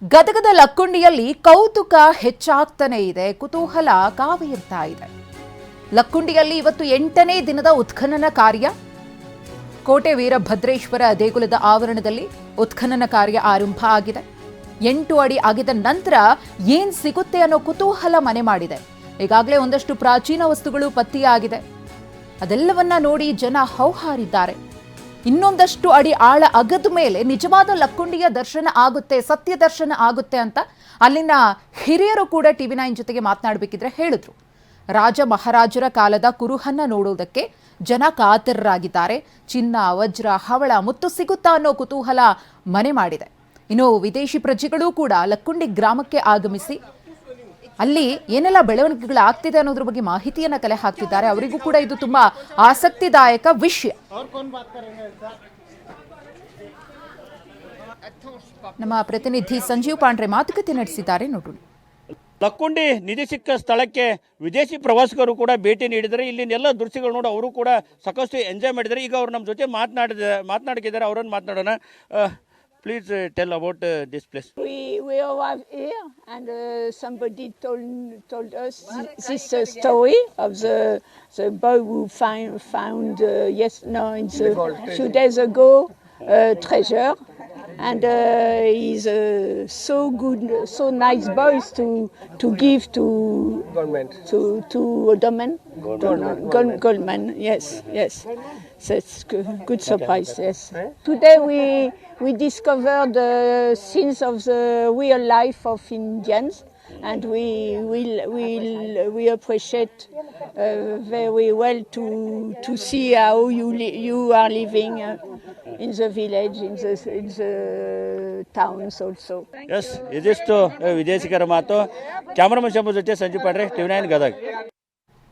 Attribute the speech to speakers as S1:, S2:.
S1: ಗದಗದ ಲಕ್ಕುಂಡಿಯಲ್ಲಿ ಕೌತುಕ ಹೆಚ್ಚಾಗ್ತಾನೆ ಇದೆ, ಕುತೂಹಲ ಕಾವೇರ್ತಾ ಇದೆ. ಲಕ್ಕುಂಡಿಯಲ್ಲಿ ಇವತ್ತು 8ನೇ ದಿನದ ಉತ್ಖನನ ಕಾರ್ಯ. ಕೋಟೆ ವೀರಭದ್ರೇಶ್ವರ ದೇಗುಲದ ಆವರಣದಲ್ಲಿ ಉತ್ಖನನ ಕಾರ್ಯ ಆರಂಭ ಆಗಿದೆ. 8 ಅಡಿ ಆಗಿದ ನಂತರ ಏನ್ ಸಿಗುತ್ತೆ ಅನ್ನೋ ಕುತೂಹಲ ಮನೆ ಮಾಡಿದೆ. ಈಗಾಗಲೇ ಒಂದಷ್ಟು ಪ್ರಾಚೀನ ವಸ್ತುಗಳು ಪತ್ತೆಯಾಗಿದೆ. ಅದೆಲ್ಲವನ್ನ ನೋಡಿ ಜನ ಹೌಹಾರಿದ್ದಾರೆ. ಇನ್ನೊಂದಷ್ಟು ಅಡಿ ಆಳ ಅಗದ ಮೇಲೆ ನಿಜವಾದ ಲಕ್ಕುಂಡಿಯ ದರ್ಶನ ಆಗುತ್ತೆ, ಸತ್ಯ ದರ್ಶನ ಆಗುತ್ತೆ ಅಂತ ಅಲ್ಲಿನ ಹಿರಿಯರು ಕೂಡ TV9 ಜೊತೆಗೆ ಮಾತನಾಡಬೇಕಿದ್ರೆ ಹೇಳಿದ್ರು. ರಾಜ ಮಹಾರಾಜರ ಕಾಲದ ಕುರುಹನ್ನ ನೋಡೋದಕ್ಕೆ ಜನ ಕಾತರರಾಗಿದ್ದಾರೆ. ಚಿನ್ನ, ವಜ್ರ, ಹವಳ, ಮುತ್ತು ಸಿಗುತ್ತಾ ಅನ್ನೋ ಕುತೂಹಲ ಮನೆ ಮಾಡಿದೆ. ಇನ್ನು ವಿದೇಶಿ ಪ್ರಜೆಗಳು ಕೂಡ ಲಕ್ಕುಂಡಿ ಗ್ರಾಮಕ್ಕೆ ಆಗಮಿಸಿ ಅಲ್ಲಿ ಏನೆಲ್ಲ ಬೆಳವಣಿಗೆಗಳಾಗ್ತಿದೆ ಅನ್ನೋದ್ರ ಬಗ್ಗೆ ಮಾಹಿತಿಯನ್ನ ಕಲೆ ಹಾಕ್ತಿದ್ದಾರೆ. ಅವರಿಗೂ ಕೂಡ ಇದು ತುಂಬಾ ಆಸಕ್ತಿದಾಯಕ ವಿಷಯ. ನಮ್ಮ ಪ್ರತಿನಿಧಿ ಸಂಜೀವ್ ಪಾಂಡ್ರೆ ಮಾತುಕತೆ ನಡೆಸಿದ್ದಾರೆ, ನೋಡೋಣ.
S2: ಲಕ್ಕುಂಡಿ ನಿಧಿ ಸಿಕ್ಕ ಸ್ಥಳಕ್ಕೆ ವಿದೇಶಿ ಪ್ರವಾಸಿಗರು ಕೂಡ ಭೇಟಿ ನೀಡಿದರೆ ಇಲ್ಲಿನೆಲ್ಲ ದೃಶ್ಯಗಳು ನೋಡಿ ಅವರು ಕೂಡ ಸಾಕಷ್ಟು ಎಂಜಾಯ್ ಮಾಡಿದ್ದಾರೆ. ಈಗ ಅವರು ನಮ್ಮ ಜೊತೆ ಮಾತನಾಡಿದ್ದಾರೆ, ಅವರನ್ನು ಮಾತನಾಡೋಣ. Please tell about this place.
S3: We arrived here and somebody told us this story of the boy who found in 2 days ago treasure, and he's so good, so nice boys to give to government, to Odoman Goldman. Yes. So it's good surprise. Yes. Today we discovered the scenes of the real life of Indians, and we appreciate very well to see how you are living in the village, in the towns also.
S2: Yes, ಇದಿಷ್ಟು ವಿದೇಶಿಗರ ಮಾತು. Cameraman Shambhu ಜೊತೆ Sanjeev Pandre, TV9 Gadag.